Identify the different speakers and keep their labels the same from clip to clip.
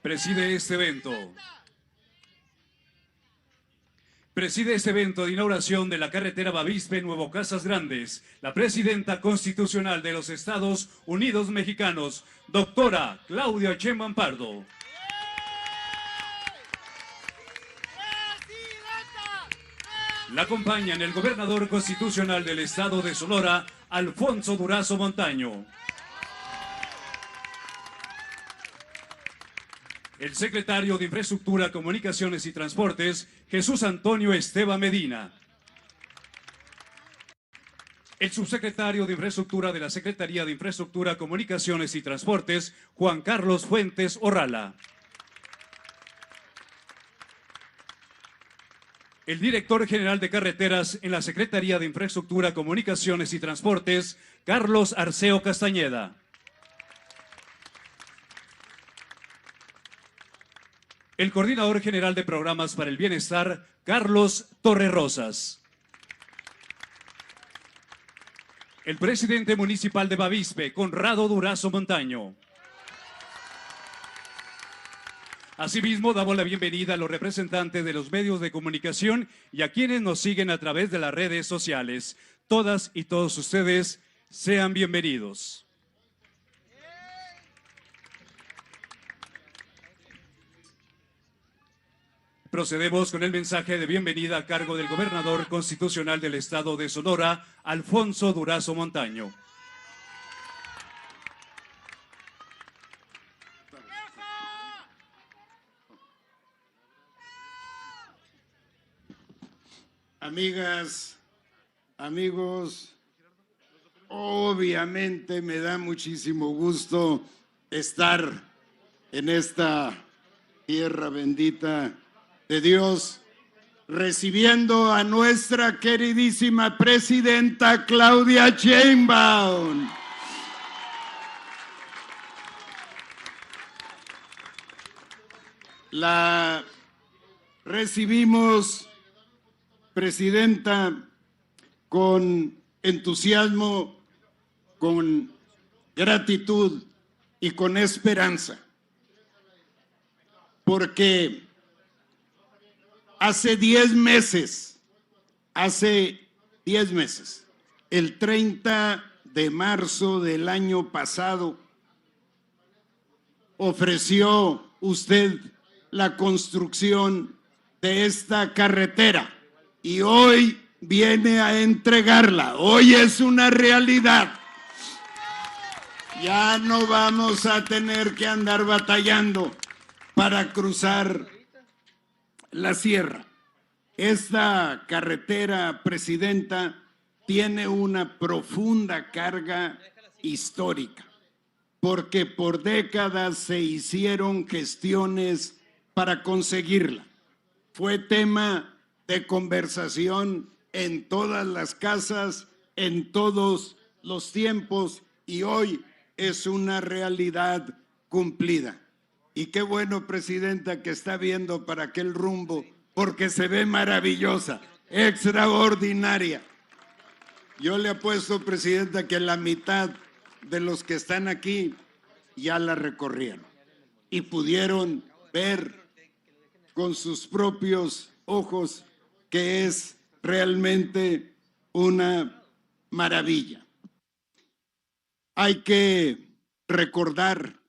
Speaker 1: Preside este evento de inauguración de la carretera Bavispe-Nuevo Casas Grandes, la presidenta constitucional de los Estados Unidos Mexicanos, doctora Claudia Sheinbaum Pardo. La acompañan el gobernador constitucional del estado de Sonora, Alfonso Durazo Montaño. El secretario de Infraestructura, Comunicaciones y Transportes, Jesús Antonio Esteban Medina. El subsecretario de Infraestructura de la Secretaría de Infraestructura, Comunicaciones y Transportes, Juan Carlos Fuentes Orrala. El director general de Carreteras en la Secretaría de Infraestructura, Comunicaciones y Transportes, Carlos Arceo Castañeda. El coordinador general de Programas para el Bienestar, Carlos Torrerosas. El presidente municipal de Bavispe, Conrado Durazo Montaño. Asimismo, damos la bienvenida a los representantes de los medios de comunicación y a quienes nos siguen a través de las redes sociales. Todas y todos ustedes sean bienvenidos. Procedemos con el mensaje de bienvenida a cargo del gobernador constitucional del estado de Sonora, Alfonso Durazo Montaño.
Speaker 2: Amigas, amigos, obviamente me da muchísimo gusto estar en esta tierra bendita de Dios, recibiendo a nuestra queridísima presidenta Claudia Sheinbaum. La recibimos, presidenta, con entusiasmo, con gratitud y con esperanza, porque hace 10 meses, el 30 de marzo del año pasado, ofreció usted la construcción de esta carretera y hoy viene a entregarla. Hoy es una realidad. Ya no vamos a tener que andar batallando para cruzar la sierra. Esta carretera, presidenta, tiene una profunda carga histórica, porque por décadas se hicieron gestiones para conseguirla. Fue tema de conversación en todas las casas, en todos los tiempos, y hoy es una realidad cumplida. Y qué bueno, presidenta, que está viendo para aquel rumbo, porque se ve maravillosa, extraordinaria. Yo le apuesto, presidenta, que la mitad de los que están aquí ya la recorrieron y pudieron ver con sus propios ojos que es realmente una maravilla. Hay que recordar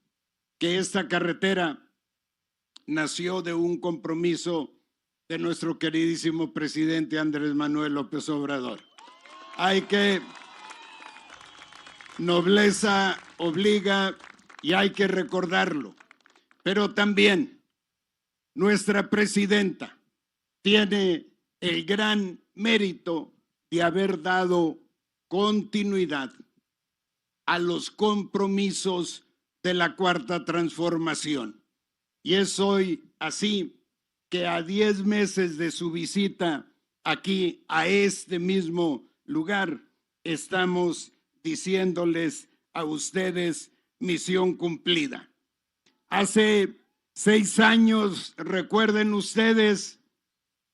Speaker 2: que esta carretera nació de un compromiso de nuestro queridísimo presidente Andrés Manuel López Obrador. Nobleza obliga y hay que recordarlo. Pero también nuestra presidenta tiene el gran mérito de haber dado continuidad a los compromisos de la Cuarta Transformación. Y es hoy así que a 10 meses de su visita aquí a este mismo lugar, estamos diciéndoles a ustedes misión cumplida. Hace 6 años, recuerden ustedes,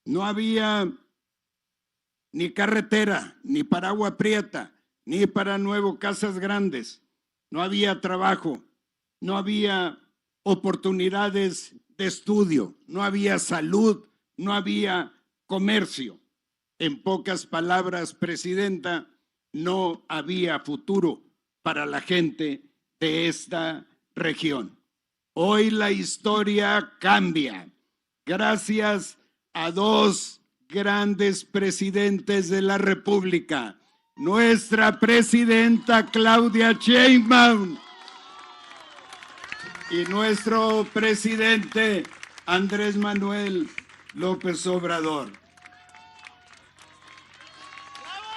Speaker 2: no había ni carretera, ni para Agua Prieta, ni para Nuevo Casas Grandes. No había trabajo, no había oportunidades de estudio, no había salud, no había comercio. En pocas palabras, presidenta, no había futuro para la gente de esta región. Hoy la historia cambia gracias a dos grandes presidentes de la República. Nuestra presidenta Claudia Sheinbaum y nuestro presidente Andrés Manuel López Obrador.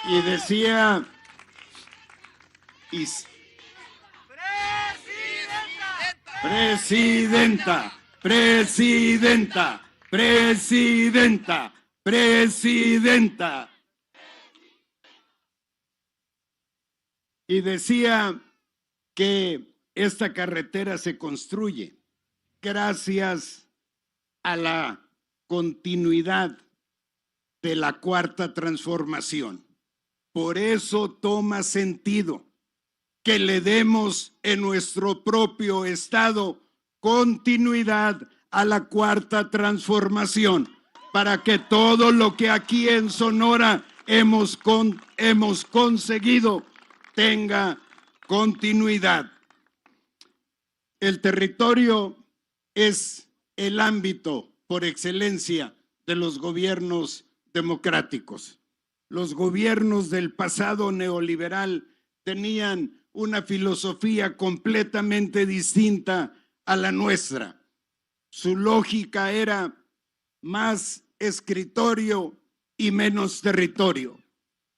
Speaker 2: Y decía, presidenta, presidenta, presidenta, presidenta. Y decía que esta carretera se construye gracias a la continuidad de la Cuarta Transformación. Por eso toma sentido que le demos en nuestro propio estado continuidad a la Cuarta Transformación, para que todo lo que aquí en Sonora hemos conseguido tenga continuidad. El territorio es el ámbito por excelencia de los gobiernos democráticos. Los gobiernos del pasado neoliberal tenían una filosofía completamente distinta a la nuestra. Su lógica era más escritorio y menos territorio.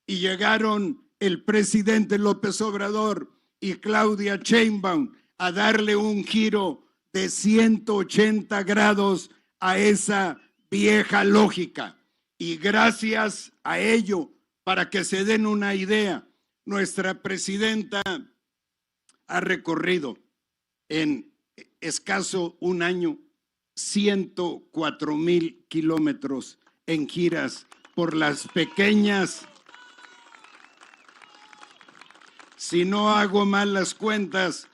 Speaker 2: Y llegaron el presidente López Obrador y Claudia Sheinbaum a darle un giro de 180 grados a esa vieja lógica. Y gracias a ello, para que se den una idea, nuestra presidenta ha recorrido en escaso un año 104,000 kilómetros en giras por las pequeñas, si no hago mal las cuentas,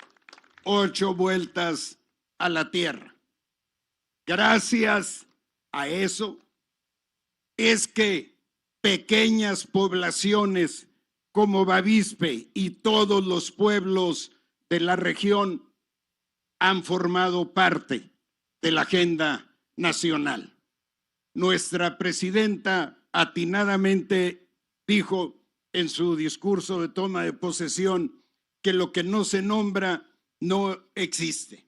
Speaker 2: 8 vueltas a la Tierra. Gracias a eso es que pequeñas poblaciones como Bavispe y todos los pueblos de la región han formado parte de la agenda nacional. Nuestra presidenta atinadamente dijo en su discurso de toma de posesión que lo que no se nombra no existe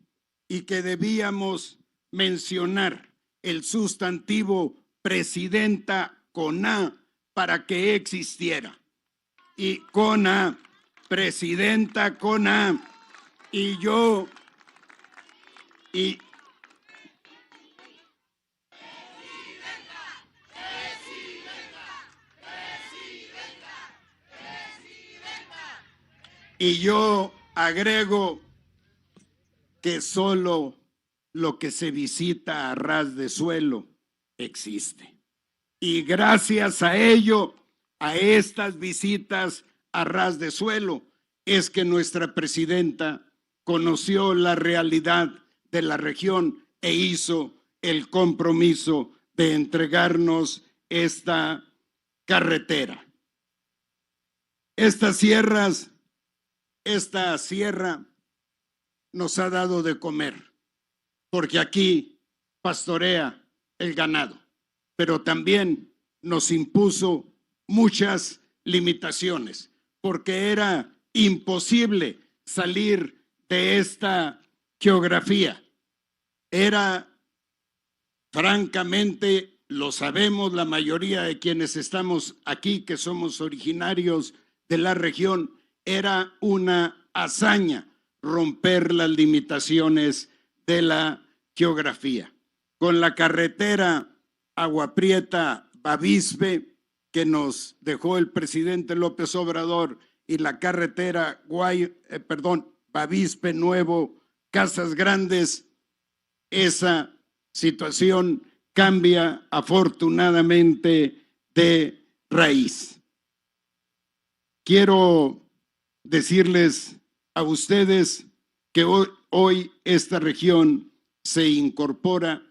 Speaker 2: y que debíamos mencionar el sustantivo presidenta con A para que existiera. Y con A, presidenta con A, y yo, y yo agrego que solo lo que se visita a ras de suelo existe. Y gracias a ello, a estas visitas a ras de suelo, es que nuestra presidenta conoció la realidad de la región e hizo el compromiso de entregarnos esta carretera. Esta sierra nos ha dado de comer, porque aquí pastorea el ganado, pero también nos impuso muchas limitaciones, porque era imposible salir de esta geografía. Era, francamente, lo sabemos la mayoría de quienes estamos aquí, que somos originarios de la región, era una hazaña romper las limitaciones de la geografía. Con la carretera Agua Prieta Bavispe, que nos dejó el presidente López Obrador, y la carretera Bavispe Nuevo, Casas Grandes, esa situación cambia afortunadamente de raíz. Quiero decirles a ustedes que hoy esta región se incorpora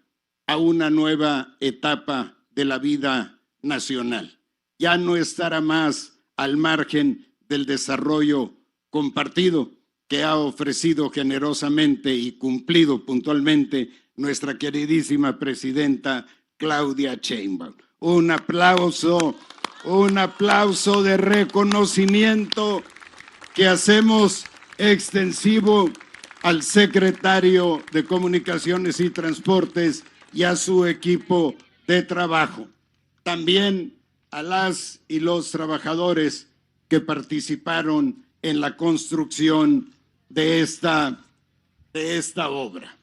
Speaker 2: a una nueva etapa de la vida nacional. Ya no estará más al margen del desarrollo compartido que ha ofrecido generosamente y cumplido puntualmente nuestra queridísima presidenta Claudia Sheinbaum. Un aplauso de reconocimiento que hacemos extensivo al secretario de Comunicaciones y Transportes y a su equipo de trabajo. También a las y los trabajadores que participaron en la construcción de esta obra.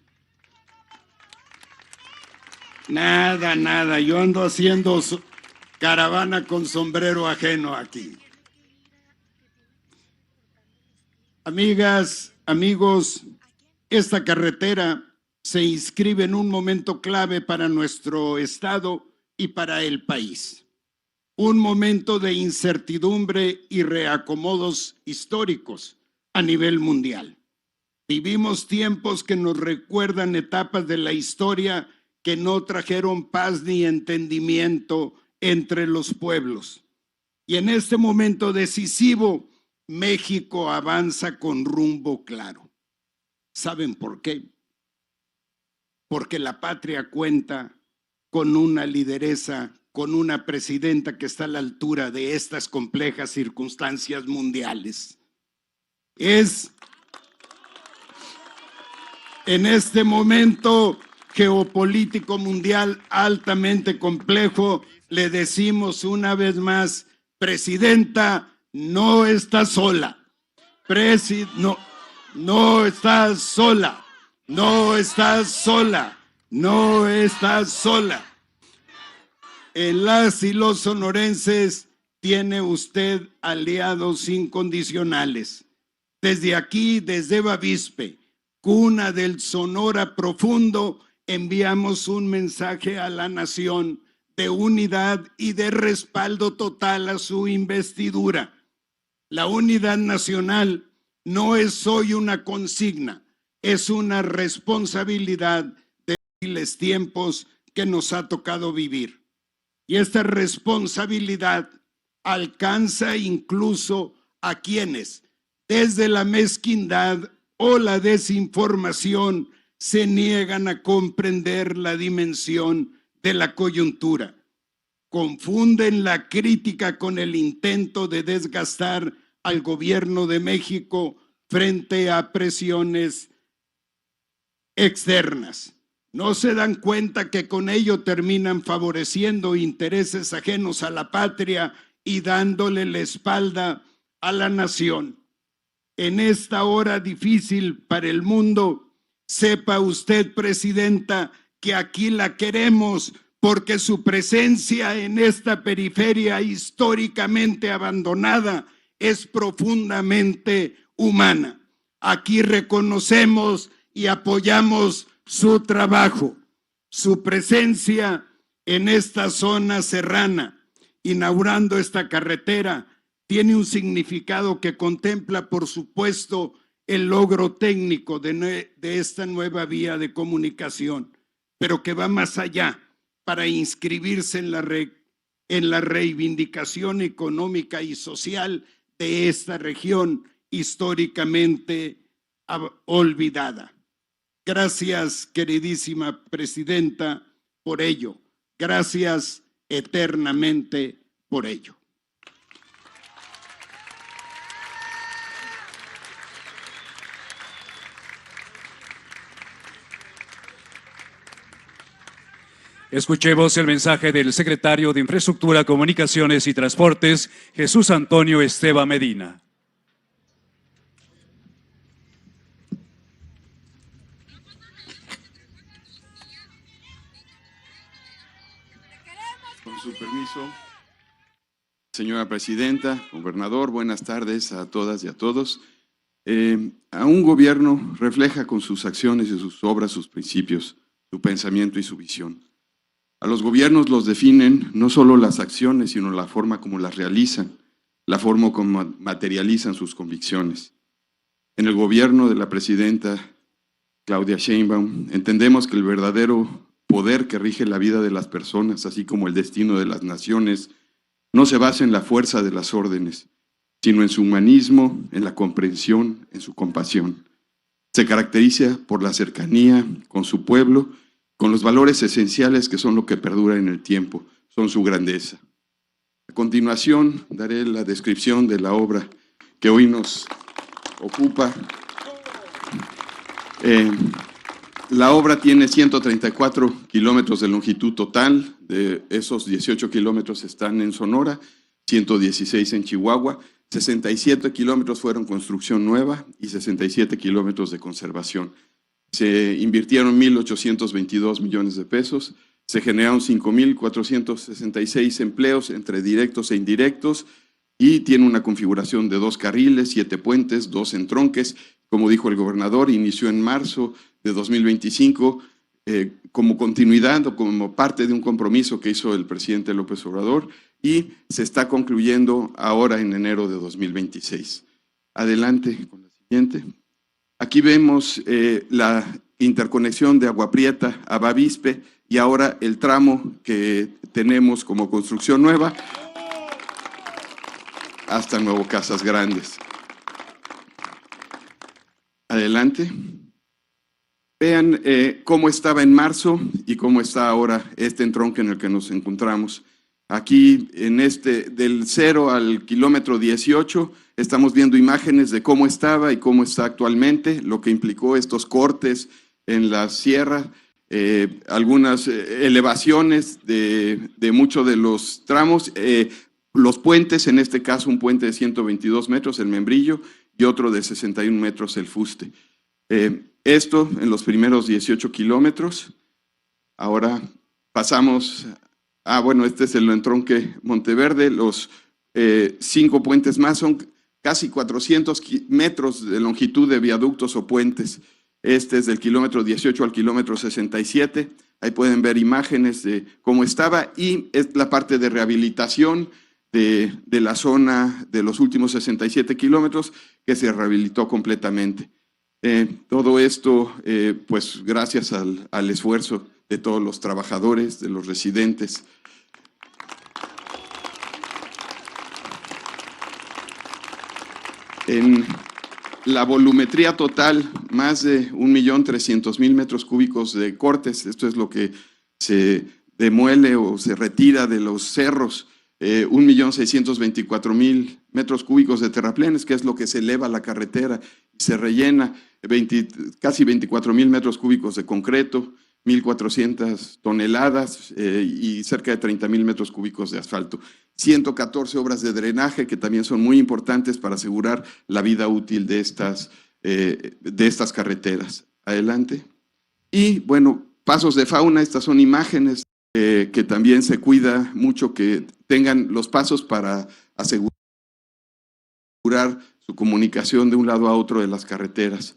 Speaker 2: Nada, yo ando haciendo caravana con sombrero ajeno aquí. Amigas, amigos, esta carretera se inscribe en un momento clave para nuestro estado y para el país. Un momento de incertidumbre y reacomodos históricos a nivel mundial. Vivimos tiempos que nos recuerdan etapas de la historia que no trajeron paz ni entendimiento entre los pueblos. Y en este momento decisivo, México avanza con rumbo claro. ¿Saben por qué? Porque la patria cuenta con una lideresa, con una presidenta que está a la altura de estas complejas circunstancias mundiales. Es en este momento geopolítico mundial altamente complejo, le decimos una vez más, presidenta, no está sola. No estás sola. No estás sola. No estás sola. En las y los sonorenses tiene usted aliados incondicionales. Desde aquí, desde Bavispe, cuna del Sonora profundo, enviamos un mensaje a la nación de unidad y de respaldo total a su investidura. La unidad nacional no es hoy una consigna, es una responsabilidad de los tiempos que nos ha tocado vivir. Y esta responsabilidad alcanza incluso a quienes, desde la mezquindad o la desinformación, se niegan a comprender la dimensión de la coyuntura. Confunden la crítica con el intento de desgastar al gobierno de México frente a presiones externas. No se dan cuenta que con ello terminan favoreciendo intereses ajenos a la patria y dándole la espalda a la nación. En esta hora difícil para el mundo, sepa usted, presidenta, que aquí la queremos porque su presencia en esta periferia históricamente abandonada es profundamente humana. Aquí reconocemos y apoyamos su trabajo, su presencia en esta zona serrana, inaugurando esta carretera, tiene un significado que contempla, por supuesto, el logro técnico de esta nueva vía de comunicación, pero que va más allá para inscribirse en la reivindicación económica y social de esta región históricamente olvidada. Gracias, queridísima presidenta, por ello. Gracias eternamente por ello.
Speaker 1: Escuchemos el mensaje del secretario de Infraestructura, Comunicaciones y Transportes, Jesús Antonio Esteva Medina.
Speaker 3: Con su permiso, señora presidenta, gobernador, buenas tardes a todas y a todos. A un gobierno refleja con sus acciones y sus obras, sus principios, su pensamiento y su visión. A los gobiernos los definen no solo las acciones, sino la forma como las realizan, la forma como materializan sus convicciones. En el gobierno de la presidenta Claudia Sheinbaum. Entendemos que el verdadero poder que rige la vida de las personas, así como el destino de las naciones, no se basa en la fuerza de las órdenes, sino en su humanismo, en la comprensión, en su compasión. Se caracteriza por la cercanía con su pueblo, con los valores esenciales que son lo que perdura en el tiempo, son su grandeza. A continuación, daré la descripción de la obra que hoy nos ocupa. La obra tiene 134 kilómetros de longitud total, de esos 18 kilómetros están en Sonora, 116 en Chihuahua, 67 kilómetros fueron construcción nueva y 67 kilómetros de conservación. Se invirtieron 1.822 millones de pesos, se generaron 5.466 empleos entre directos e indirectos y tiene una configuración de 2 carriles, 7 puentes, 2 entronques. Como dijo el gobernador, inició en marzo de 2025 como continuidad o como parte de un compromiso que hizo el presidente López Obrador y se está concluyendo ahora en enero de 2026. Adelante con la siguiente. Aquí vemos la interconexión de Agua Prieta a Bavispe y ahora el tramo que tenemos como construcción nueva hasta Nuevo Casas Grandes. Adelante. Vean cómo estaba en marzo y cómo está ahora este entronque en el que nos encontramos. Aquí, en del 0 al kilómetro 18, estamos viendo imágenes de cómo estaba y cómo está actualmente, lo que implicó estos cortes en la sierra, algunas elevaciones de muchos de los tramos, los puentes, en este caso un puente de 122 metros, el Membrillo, y otro de 61 metros, el Fuste. Esto en los primeros 18 kilómetros. Ahora pasamos, bueno, este es el entronque Monteverde, los 5 puentes más, son casi 400 metros de longitud de viaductos o puentes. Este es del kilómetro 18 al kilómetro 67, ahí pueden ver imágenes de cómo estaba y es la parte de rehabilitación de la zona de los últimos 67 kilómetros que se rehabilitó completamente. Todo esto, pues gracias al esfuerzo de todos los trabajadores, de los residentes. En la volumetría total, más de 1.300.000 metros cúbicos de cortes, esto es lo que se demuele o se retira de los cerros, 1.624.000 metros cúbicos de terraplenes, que es lo que se eleva la carretera y se rellena, casi 24.000 metros cúbicos de concreto, 1.400 toneladas y cerca de 30.000 metros cúbicos de asfalto. 114 obras de drenaje que también son muy importantes para asegurar la vida útil de estas carreteras. Adelante. Y bueno, pasos de fauna, estas son imágenes que también se cuida mucho que tengan los pasos para asegurar su comunicación de un lado a otro de las carreteras.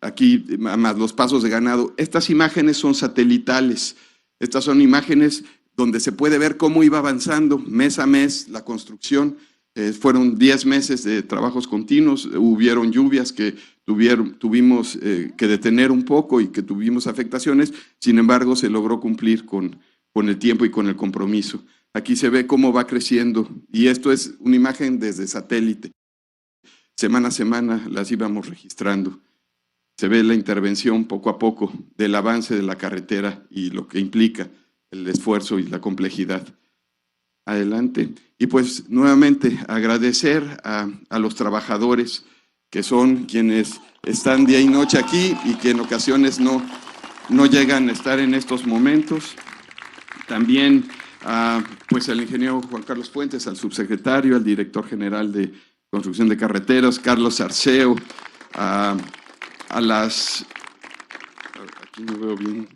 Speaker 3: Aquí, más los pasos de ganado. Estas imágenes son satelitales. Estas son imágenes donde se puede ver cómo iba avanzando mes a mes la construcción. Fueron 10 meses de trabajos continuos, hubieron lluvias que tuvimos que detener un poco y que tuvimos afectaciones, sin embargo se logró cumplir con el tiempo y con el compromiso. Aquí se ve cómo va creciendo y esto es una imagen desde satélite. Semana a semana las íbamos registrando. Se ve la intervención poco a poco del avance de la carretera y lo que implica el esfuerzo y la complejidad. Adelante. Y pues nuevamente agradecer a los trabajadores que son quienes están día y noche aquí y que en ocasiones no llegan a estar en estos momentos. También pues al ingeniero Juan Carlos Fuentes, al subsecretario, al director general de Construcción de Carreteras, Carlos Arceo, aquí no veo bien,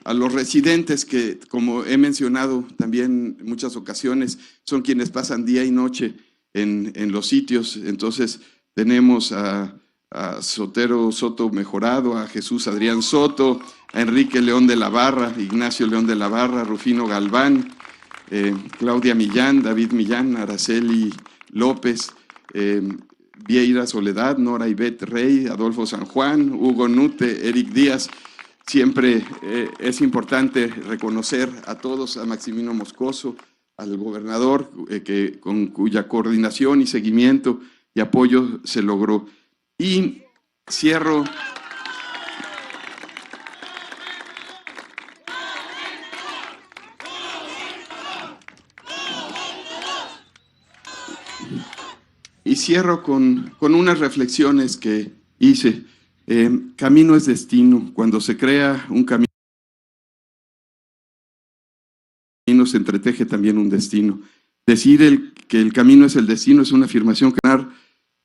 Speaker 3: a los residentes que, como he mencionado también en muchas ocasiones, son quienes pasan día y noche en los sitios. Entonces tenemos a Sotero Soto Mejorado, a Jesús Adrián Soto, a Enrique León de la Barra, Ignacio León de la Barra, Rufino Galván, Claudia Millán, David Millán, Araceli López, Vieira Soledad, Nora Ivette Rey, Adolfo San Juan, Hugo Nute, Eric Díaz. Siempre es importante reconocer a todos, a Maximino Moscoso, al gobernador, con cuya coordinación y seguimiento y apoyo se logró. Y cierro. Y cierro con unas reflexiones que hice. Camino es destino. Cuando se crea un camino, se entreteje también un destino. Decir que el camino es el destino es una afirmación clave,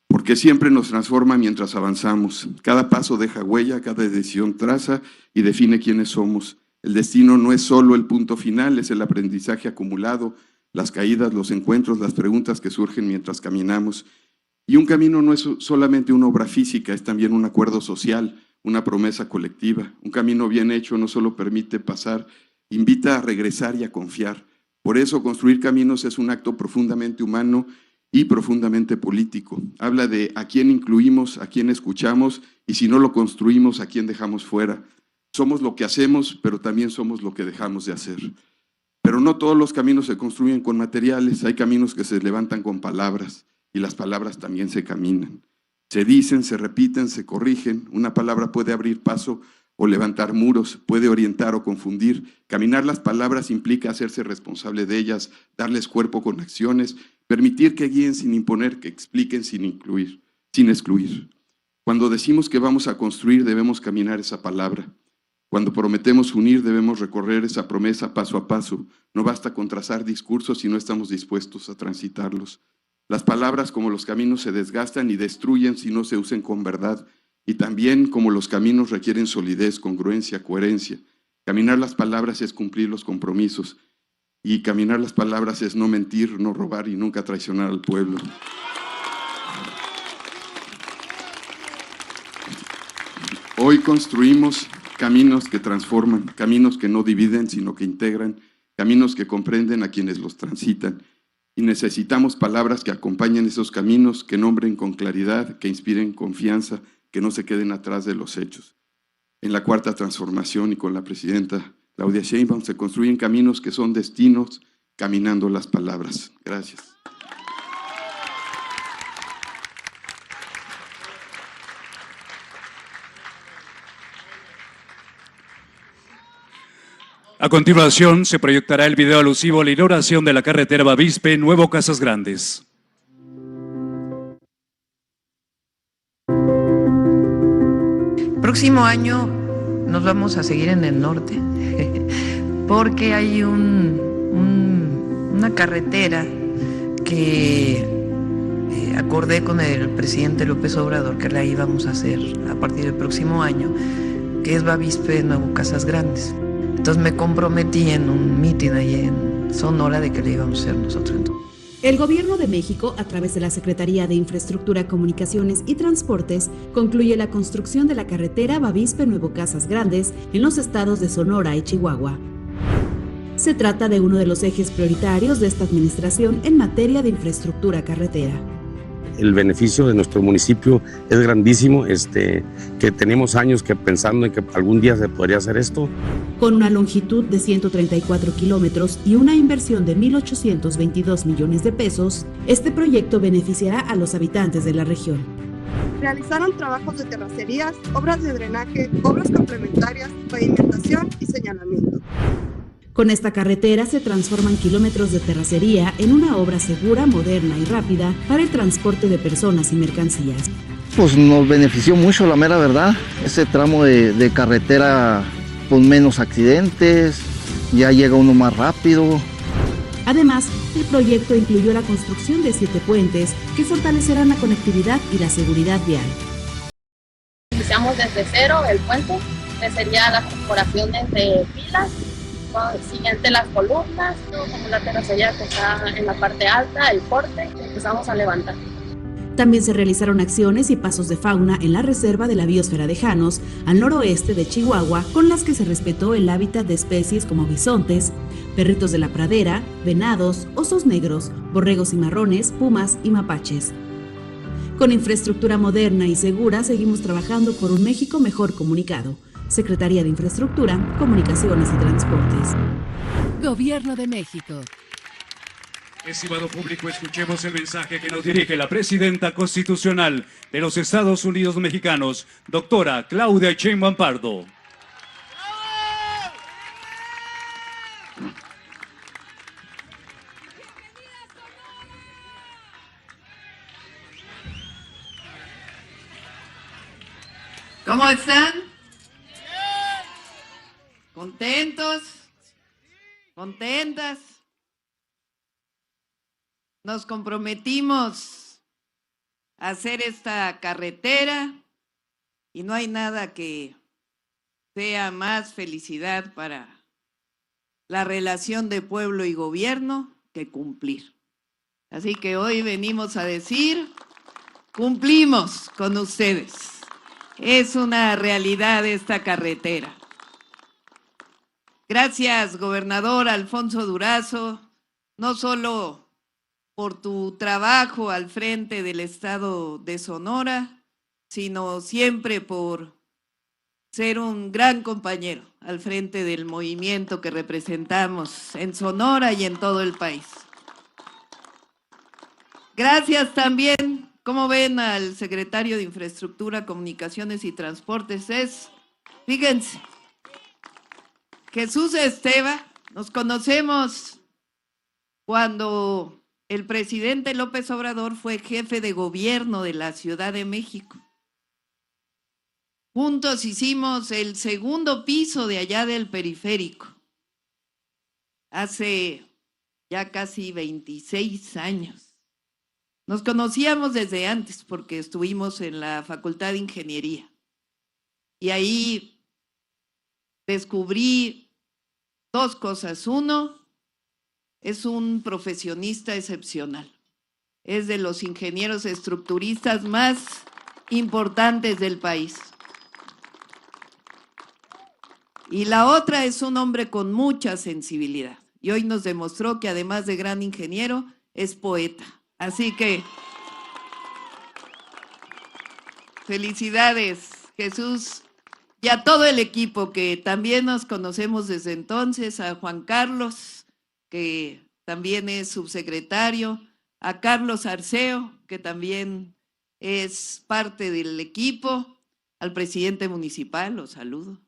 Speaker 3: porque siempre nos transforma mientras avanzamos. Cada paso deja huella, cada decisión traza y define quiénes somos. El destino no es solo el punto final, es el aprendizaje acumulado, las caídas, los encuentros, las preguntas que surgen mientras caminamos. Y un camino no es solamente una obra física, es también un acuerdo social, una promesa colectiva. Un camino bien hecho no solo permite pasar, invita a regresar y a confiar. Por eso construir caminos es un acto profundamente humano y profundamente político. Habla de a quién incluimos, a quién escuchamos y si no lo construimos, a quién dejamos fuera. Somos lo que hacemos, pero también somos lo que dejamos de hacer. Pero no todos los caminos se construyen con materiales, hay caminos que se levantan con palabras y las palabras también se caminan. Se dicen, se repiten, se corrigen. Una palabra puede abrir paso o levantar muros, puede orientar o confundir. Caminar las palabras implica hacerse responsable de ellas, darles cuerpo con acciones, permitir que guíen sin imponer, que expliquen sin excluir. Cuando decimos que vamos a construir, debemos caminar esa palabra. Cuando prometemos unir, debemos recorrer esa promesa paso a paso. No basta con trazar discursos si no estamos dispuestos a transitarlos. Las palabras, como los caminos, se desgastan y destruyen si no se usan con verdad. Y también, como los caminos, requieren solidez, congruencia, coherencia. Caminar las palabras es cumplir los compromisos. Y caminar las palabras es no mentir, no robar y nunca traicionar al pueblo. Hoy construimos caminos que transforman, caminos que no dividen, sino que integran, caminos que comprenden a quienes los transitan. Y necesitamos palabras que acompañen esos caminos, que nombren con claridad, que inspiren confianza, que no se queden atrás de los hechos. En la Cuarta Transformación y con la presidenta Claudia Sheinbaum se construyen caminos que son destinos, caminando las palabras. Gracias.
Speaker 1: A continuación, se proyectará el video alusivo a la inauguración de la carretera Bavispe Nuevo Casas Grandes.
Speaker 4: Próximo año nos vamos a seguir en el norte, porque hay una carretera que acordé con el presidente López Obrador que la íbamos a hacer a partir del próximo año, que es Bavispe Nuevo Casas Grandes. Entonces me comprometí en un mitin ahí en Sonora de que le íbamos a hacer nosotros.
Speaker 5: El Gobierno de México, a través de la Secretaría de Infraestructura, Comunicaciones y Transportes, concluye la construcción de la carretera Bavispe Nuevo Casas Grandes en los estados de Sonora y Chihuahua. Se trata de uno de los ejes prioritarios de esta administración en materia de infraestructura carretera.
Speaker 6: El beneficio de nuestro municipio es grandísimo, que tenemos años que pensando en que algún día se podría hacer esto.
Speaker 5: Con una longitud de 134 kilómetros y una inversión de 1.822 millones de pesos, este proyecto beneficiará a los habitantes de la región.
Speaker 7: Realizaron trabajos de terracerías, obras de drenaje, obras complementarias, pavimentación y señalamiento.
Speaker 5: Con esta carretera se transforman kilómetros de terracería en una obra segura, moderna y rápida para el transporte de personas y mercancías.
Speaker 8: Pues nos benefició mucho, la mera verdad, ese tramo de carretera con menos accidentes, ya llega uno más rápido.
Speaker 5: Además, el proyecto incluyó la construcción de 7 puentes que fortalecerán la conectividad y la seguridad vial.
Speaker 9: Iniciamos desde cero el puente, que sería las perforaciones de pilas. Siguiente las columnas, como la terracería que está en la parte alta, el porte, empezamos a levantar.
Speaker 5: También se realizaron acciones y pasos de fauna en la reserva de la biosfera de Janos, al noroeste de Chihuahua, con las que se respetó el hábitat de especies como bisontes, perritos de la pradera, venados, osos negros, borregos cimarrones, pumas y mapaches. Con infraestructura moderna y segura, seguimos trabajando por un México mejor comunicado. Secretaría de Infraestructura, Comunicaciones y Transportes.
Speaker 10: Gobierno de México.
Speaker 1: Estimado público, escuchemos el mensaje que nos dirige la presidenta constitucional de los Estados Unidos mexicanos, doctora Claudia Sheinbaum Pardo.
Speaker 4: ¿Cómo están? ¿Contentos? ¿Contentas? Nos comprometimos a hacer esta carretera y no hay nada que sea más felicidad para la relación de pueblo y gobierno que cumplir. Así que hoy venimos a decir, cumplimos con ustedes. Es una realidad esta carretera. Gracias, gobernador Alfonso Durazo, no solo por tu trabajo al frente del estado de Sonora, sino siempre por ser un gran compañero al frente del movimiento que representamos en Sonora y en todo el país. Gracias también, como ven, al secretario de Infraestructura, Comunicaciones y Transportes, fíjense, Jesús Esteva. Nos conocemos cuando el presidente López Obrador fue jefe de gobierno de la Ciudad de México. Juntos hicimos el segundo piso de allá del periférico. Hace ya casi 26 años. Nos conocíamos desde antes porque estuvimos en la Facultad de Ingeniería. Y ahí descubrí dos cosas. Uno, es un profesionista excepcional. Es de los ingenieros estructuristas más importantes del país. Y la otra es un hombre con mucha sensibilidad. Y hoy nos demostró que además de gran ingeniero, es poeta. Así que felicidades, Jesús, y a todo el equipo que también nos conocemos desde entonces, a Juan Carlos, que también es subsecretario, a Carlos Arceo, que también es parte del equipo, al presidente municipal, lo saludo.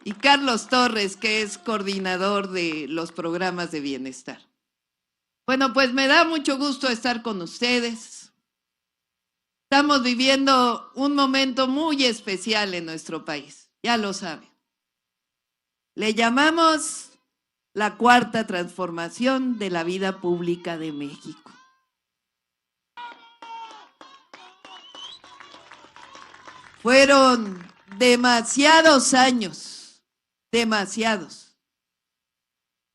Speaker 4: Y Carlos Torres, que es coordinador de los programas de bienestar. Bueno, pues me da mucho gusto estar con ustedes. Estamos viviendo un momento muy especial en nuestro país, ya lo saben. Le llamamos la cuarta transformación de la vida pública de México. Fueron demasiados años, demasiados,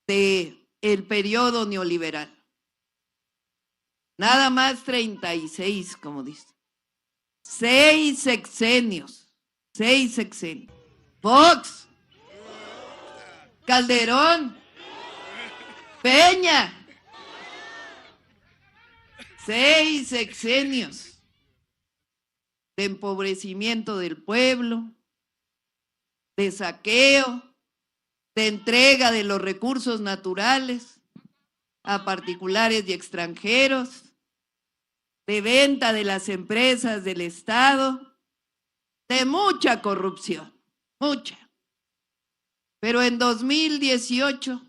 Speaker 4: del periodo neoliberal. Nada más 36, como dice. 6 sexenios, 6 sexenios. Fox, Calderón, Peña, 6 sexenios de empobrecimiento del pueblo, de saqueo, de entrega de los recursos naturales a particulares y extranjeros, de venta de las empresas del Estado, de mucha corrupción, mucha. Pero en 2018,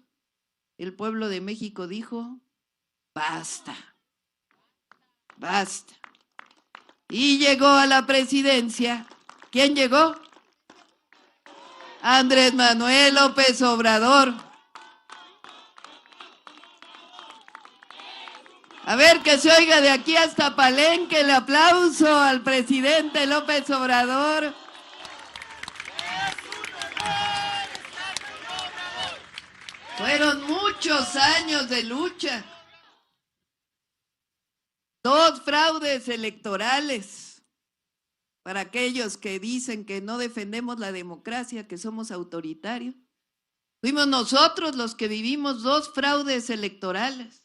Speaker 4: el pueblo de México dijo, basta, basta. Y llegó a la presidencia, ¿quién llegó? Andrés Manuel López Obrador. A ver, que se oiga de aquí hasta Palenque el aplauso al presidente López Obrador. Fueron muchos años de lucha. 2 fraudes electorales. Para aquellos que dicen que no defendemos la democracia, que somos autoritarios. Fuimos nosotros los que vivimos 2 fraudes electorales.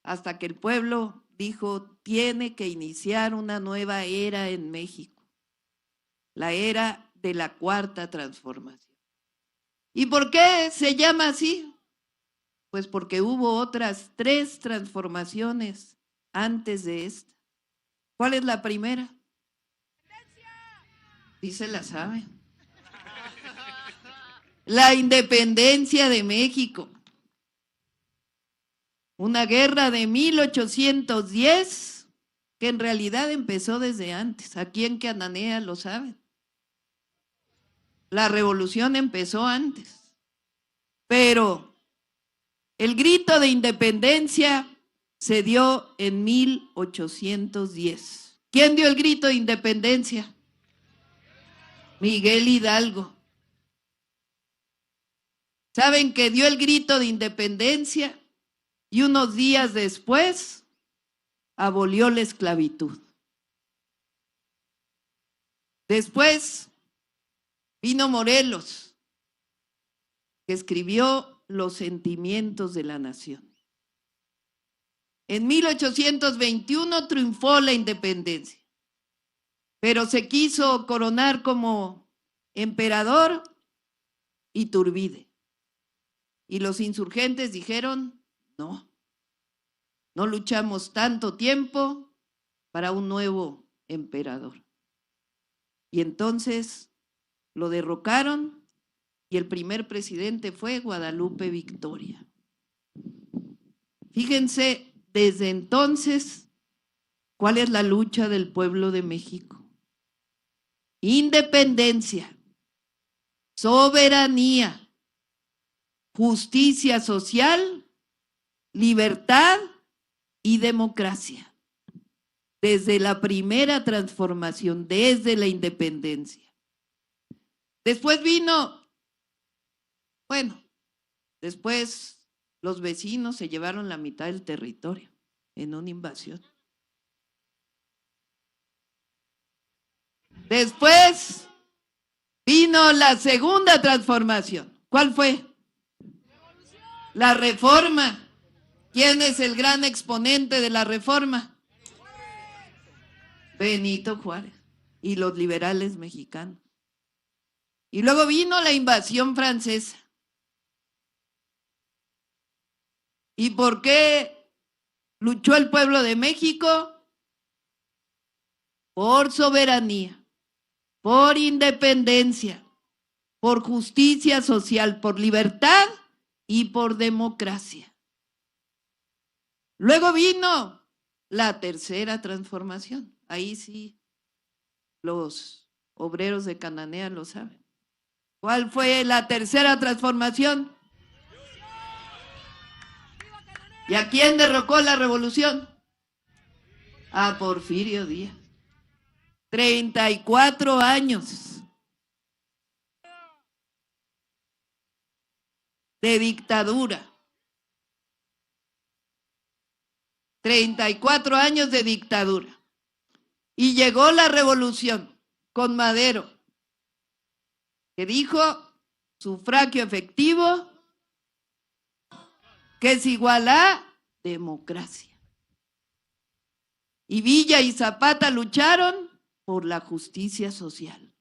Speaker 11: hasta que el pueblo dijo, tiene que iniciar una nueva era en México, la era de la Cuarta Transformación. ¿Y por qué se llama así? Pues porque hubo otras 3 transformaciones antes de esta. ¿Cuál es la primera? Sí se la sabe. La independencia de México. Una guerra de 1810 que en realidad empezó desde antes. Aquí en Cananea lo saben. La revolución empezó antes. Pero el grito de independencia se dio en 1810. ¿Quién dio el grito de independencia? Miguel Hidalgo. ¿Saben que dio el grito de independencia y unos días después abolió la esclavitud? Después vino Morelos, que escribió Los sentimientos de la nación. En 1821 triunfó la independencia, pero se quiso coronar como emperador Iturbide. Y los insurgentes dijeron, no luchamos tanto tiempo para un nuevo emperador. Y entonces lo derrocaron y el primer presidente fue Guadalupe Victoria. Fíjense, desde entonces, ¿cuál es la lucha del pueblo de México? Independencia, soberanía, justicia social, libertad y democracia. Desde la primera transformación, desde la independencia. Después después los vecinos se llevaron la mitad del territorio en una invasión. Después vino la segunda transformación. ¿Cuál fue? La reforma. ¿Quién es el gran exponente de la reforma? Benito Juárez y los liberales mexicanos. Y luego vino la invasión francesa. ¿Y por qué luchó el pueblo de México? Por soberanía, por independencia, por justicia social, por libertad y por democracia. Luego vino la tercera transformación. Ahí sí, los obreros de Cananea lo saben. ¿Cuál fue la tercera transformación? ¿Y a quién derrocó la revolución? A Porfirio Díaz. 34 años de dictadura. 34 años de dictadura. Y llegó la revolución con Madero, que dijo sufragio efectivo, que es igual a democracia. Y Villa y Zapata lucharon por la justicia social.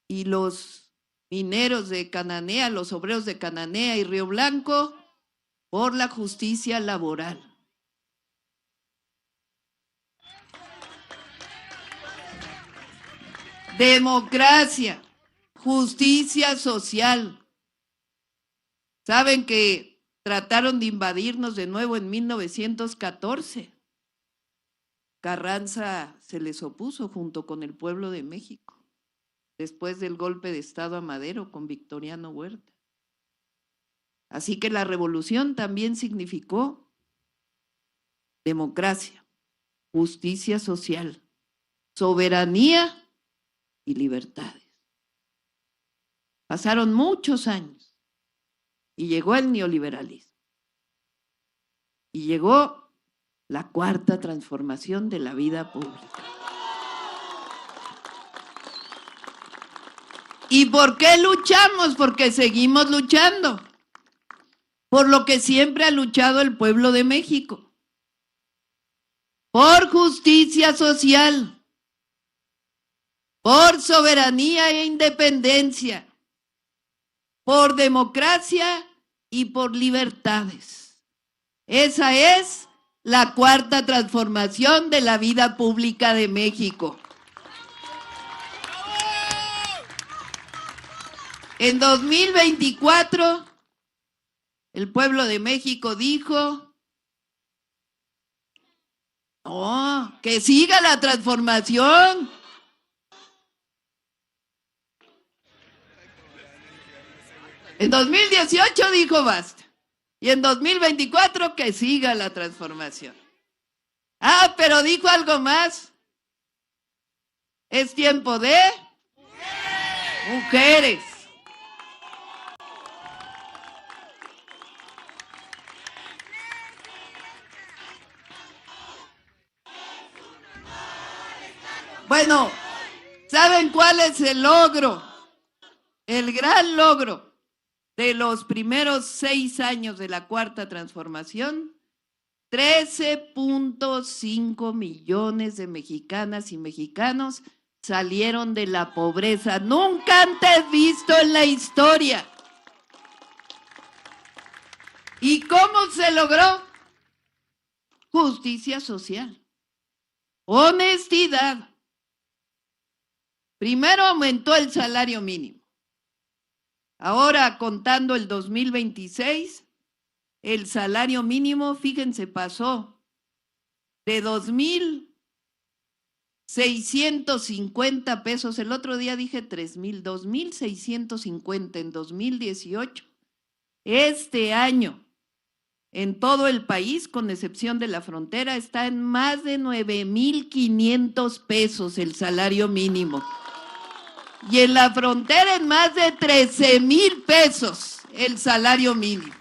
Speaker 11: Y los mineros de Cananea, los obreros de Cananea y Río Blanco, por la justicia laboral. Democracia, justicia social. ¿Saben que trataron de invadirnos de nuevo en 1914? Carranza se les opuso junto con el pueblo de México, después del golpe de Estado a Madero con Victoriano Huerta. Así que la revolución también significó democracia, justicia social, soberanía y libertades. Pasaron muchos años y llegó el neoliberalismo. Y llegó la cuarta transformación de la vida pública. ¿Y por qué luchamos? Porque seguimos luchando. por lo que siempre ha luchado el pueblo de México, por justicia social, por soberanía e independencia, por democracia y por libertades. Esa es la cuarta transformación de la vida pública de México. En 2024, el pueblo de México dijo, no, que siga la transformación. En 2018 dijo basta. Y en 2024 que siga la transformación. Ah, pero dijo algo más. Es tiempo de mujeres. Bueno, ¿saben cuál es el logro? El gran logro de los primeros 6 años de la cuarta transformación. 13.5 millones de mexicanas y mexicanos salieron de la pobreza, nunca antes visto en la historia. ¿Y cómo se logró? Justicia social, honestidad. Primero aumentó el salario mínimo. Ahora, contando el 2026, el salario mínimo, fíjense, pasó de 2,650 pesos. El otro día dije 3,000, 2,650 en 2018. Este año, en todo el país, con excepción de la frontera, está en más de 9,500 pesos el salario mínimo. Y en la frontera en más de 13,000 pesos el salario mínimo.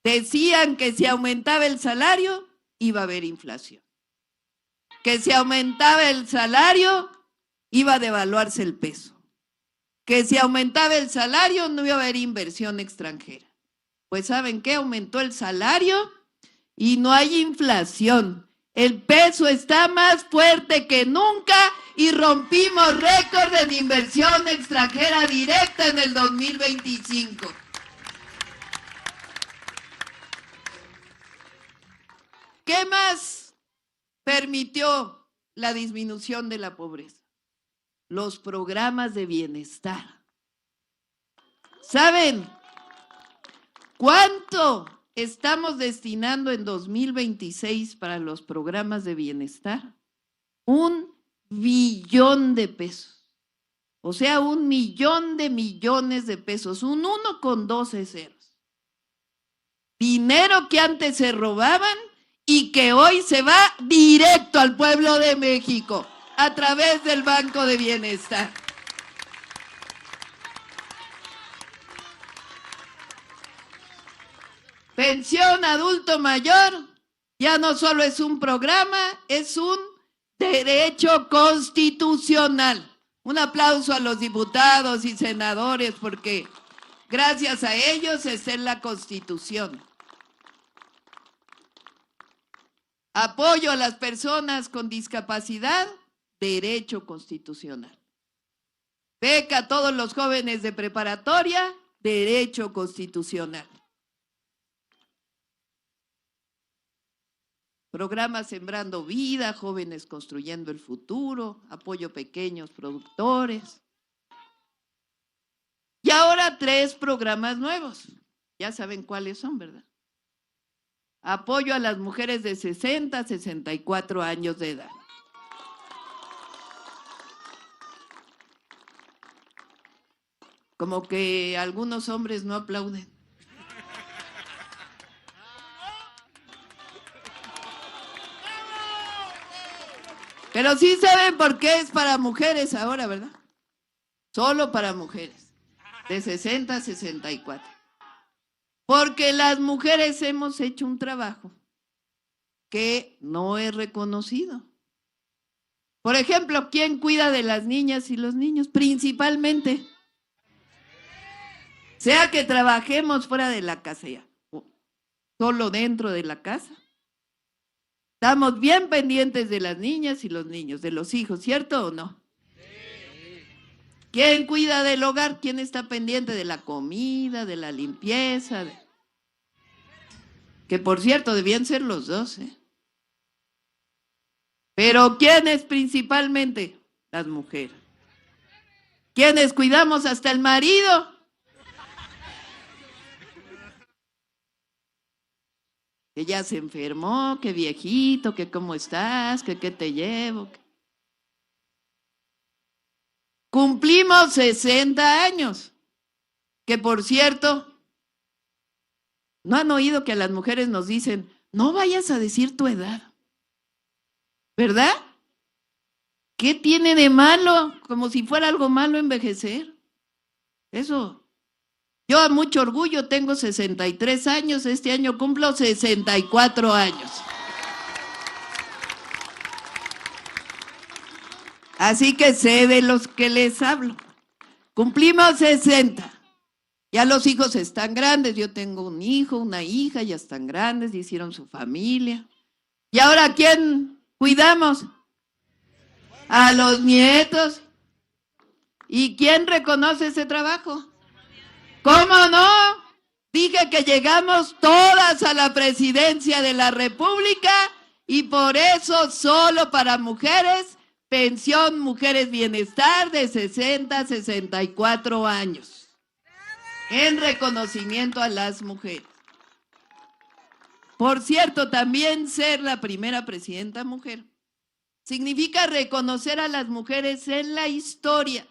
Speaker 11: Decían que si aumentaba el salario, iba a haber inflación. Que si aumentaba el salario, iba a devaluarse el peso. Que si aumentaba el salario, no iba a haber inversión extranjera. Pues ¿saben qué? Aumentó el salario y no hay inflación. El peso está más fuerte que nunca y rompimos récord en inversión extranjera directa en el 2025. ¿Qué más permitió la disminución de la pobreza? Los programas de bienestar. ¿Saben cuánto estamos destinando en 2026 para los programas de bienestar? 1 billón de pesos. O sea, 1 millón de millones de pesos. Un 1 con 12 ceros. Dinero que antes se robaban y que hoy se va directo al pueblo de México a través del Banco de Bienestar. Pensión adulto mayor ya no solo es un programa, es un derecho constitucional. Un aplauso a los diputados y senadores porque gracias a ellos está en la Constitución. Apoyo a las personas con discapacidad, derecho constitucional. Beca a todos los jóvenes de preparatoria, derecho constitucional. Programa Sembrando Vida, Jóvenes Construyendo el Futuro, apoyo a pequeños productores. Y ahora 3 programas nuevos. Ya saben cuáles son, ¿verdad? Apoyo a las mujeres de 60 a 64 años de edad. Como que algunos hombres no aplauden. Pero sí saben por qué es para mujeres ahora, ¿verdad? Solo para mujeres, de 60 a 64. Porque las mujeres hemos hecho un trabajo que no es reconocido. Por ejemplo, ¿quién cuida de las niñas y los niños? Principalmente. sea que trabajemos fuera de la casa ya, solo dentro de la casa. Estamos bien pendientes de las niñas y los niños, de los hijos, ¿cierto o no? ¿Quién cuida del hogar? ¿Quién está pendiente de la comida, de la limpieza? Que por cierto, debían ser los dos, ¿eh? Pero ¿quiénes principalmente? Las mujeres. ¿Quiénes cuidamos hasta el marido? Que ya se enfermó, que viejito, que cómo estás, que qué te llevo. Cumplimos 60 años, que por cierto, ¿no han oído que a las mujeres nos dicen, no vayas a decir tu edad? ¿Verdad? ¿Qué tiene de malo? Como si fuera algo malo envejecer. Eso. Yo a mucho orgullo tengo 63 años, este año cumplo 64 años. Así que sé de los que les hablo. Cumplimos 60. Ya los hijos están grandes, yo tengo un hijo, una hija, ya están grandes, ya hicieron su familia. ¿Y ahora a quién cuidamos? A los nietos. ¿Y quién reconoce ese trabajo? ¿Cómo no? Dije que llegamos todas a la presidencia de la República y por eso solo para mujeres, pensión Mujeres Bienestar de 60 a 64 años. En reconocimiento a las mujeres. Por cierto, también ser la primera presidenta mujer significa reconocer a las mujeres en la historia.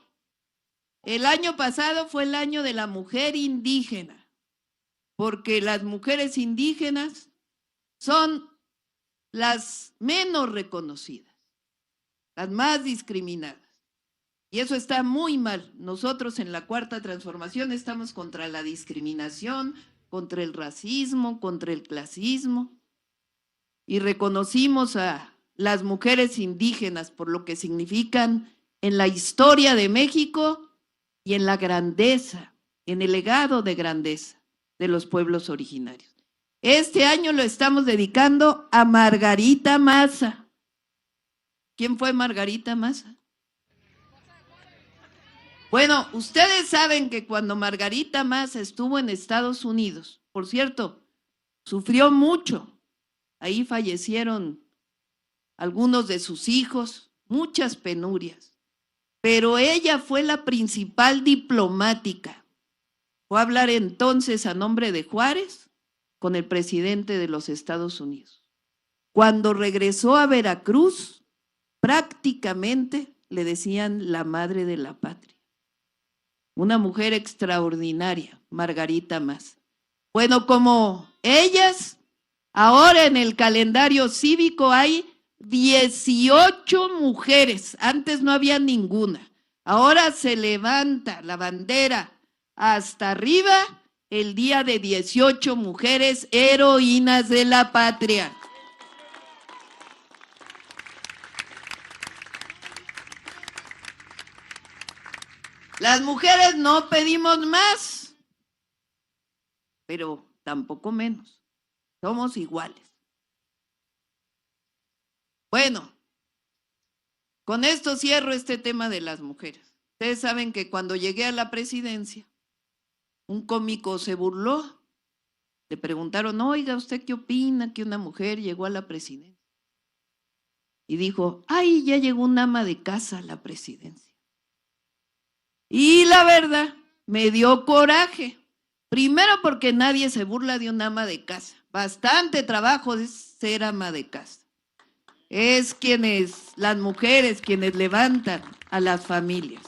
Speaker 11: El año pasado fue el año de la mujer indígena, porque las mujeres indígenas son las menos reconocidas, las más discriminadas. Y eso está muy mal. Nosotros en la Cuarta Transformación estamos contra la discriminación, contra el racismo, contra el clasismo. Y reconocimos a las mujeres indígenas por lo que significan en la historia de México y en la grandeza, en el legado de grandeza de los pueblos originarios. Este año lo estamos dedicando a Margarita Maza. ¿Quién fue Margarita Maza? Bueno, ustedes saben que cuando Margarita Maza estuvo en Estados Unidos, por cierto, sufrió mucho. Ahí fallecieron algunos de sus hijos, muchas penurias. Pero ella fue la principal diplomática. Fue a hablar entonces a nombre de Juárez con el presidente de los Estados Unidos. Cuando regresó a Veracruz, prácticamente le decían la madre de la patria. Una mujer extraordinaria, Margarita Maza. Bueno, como ellas, ahora en el calendario cívico hay 18 mujeres, antes no había ninguna. Ahora se levanta la bandera hasta arriba el día de 18 mujeres heroínas de la patria. Las mujeres no pedimos más, pero tampoco menos. Somos iguales. Bueno, con esto cierro este tema de las mujeres. Ustedes saben que cuando llegué a la presidencia, un cómico se burló. Le preguntaron, oiga, ¿usted qué opina que una mujer llegó a la presidencia? Y dijo, ay, ya llegó una ama de casa a la presidencia. Y la verdad, me dio coraje. Primero porque nadie se burla de una ama de casa. Bastante trabajo es ser ama de casa. Es las mujeres quienes levantan a las familias.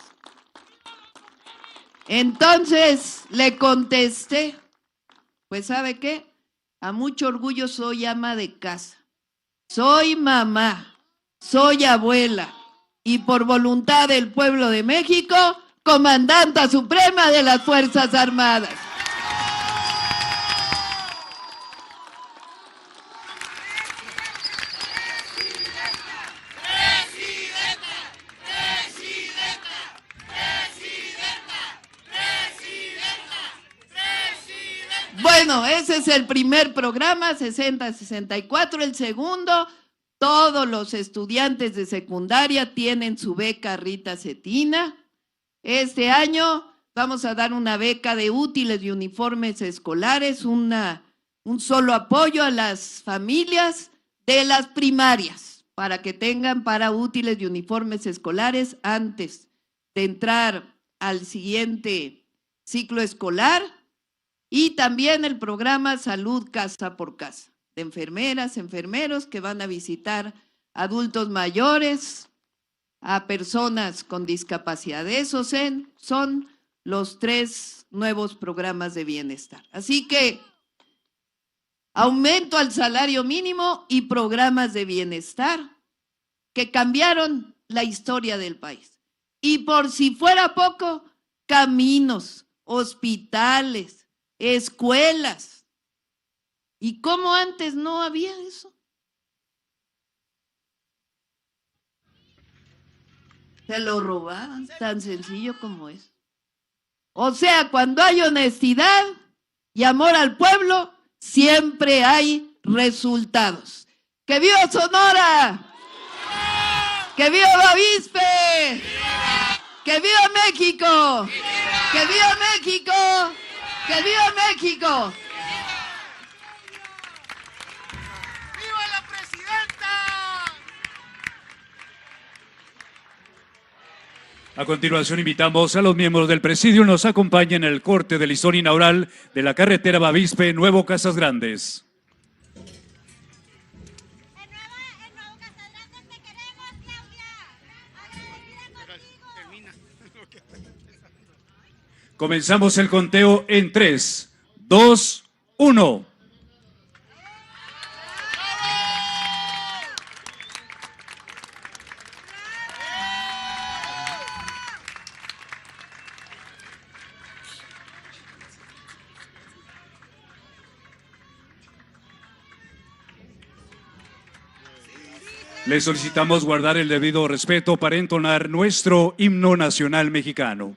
Speaker 11: Entonces le contesté, pues ¿sabe qué? A mucho orgullo soy ama de casa, soy mamá, soy abuela y por voluntad del pueblo de México, comandanta suprema de las Fuerzas Armadas. Bueno, ese es el primer programa, 60-64. El segundo, todos los estudiantes de secundaria tienen su beca Rita Cetina. Este año vamos a dar una beca de útiles y uniformes escolares, un solo apoyo a las familias de las primarias para que tengan para útiles y uniformes escolares antes de entrar al siguiente ciclo escolar. Y también el programa Salud Casa por Casa, de enfermeras, enfermeros que van a visitar adultos mayores, a personas con discapacidad. Esos son los 3 nuevos programas de bienestar. Así que aumento al salario mínimo y programas de bienestar que cambiaron la historia del país. Y por si fuera poco, caminos, hospitales, escuelas. ¿Y cómo antes no había eso? Se lo robaban, tan sencillo como es. O sea, cuando hay honestidad y amor al pueblo, siempre hay resultados. ¡Que viva Sonora! ¡Que viva Bavispe! ¡Que viva México! ¡Que viva México! ¡Que viva México!
Speaker 12: ¡Viva la presidenta!
Speaker 1: A continuación invitamos a los miembros del presidio nos acompañen en el corte del listón inaugural de la carretera Bavispe Nuevo Casas Grandes. Comenzamos el conteo en 3, 2, 1. Le solicitamos guardar el debido respeto para entonar nuestro himno nacional mexicano.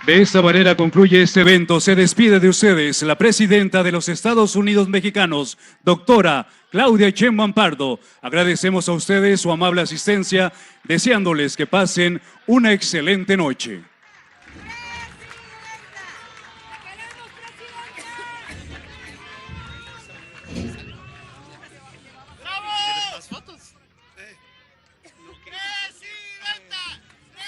Speaker 1: De esta manera concluye este evento. Se despide de ustedes la presidenta de los Estados Unidos mexicanos, doctora Claudia Sheinbaum Pardo. Agradecemos a ustedes su amable asistencia, deseándoles que pasen una excelente noche.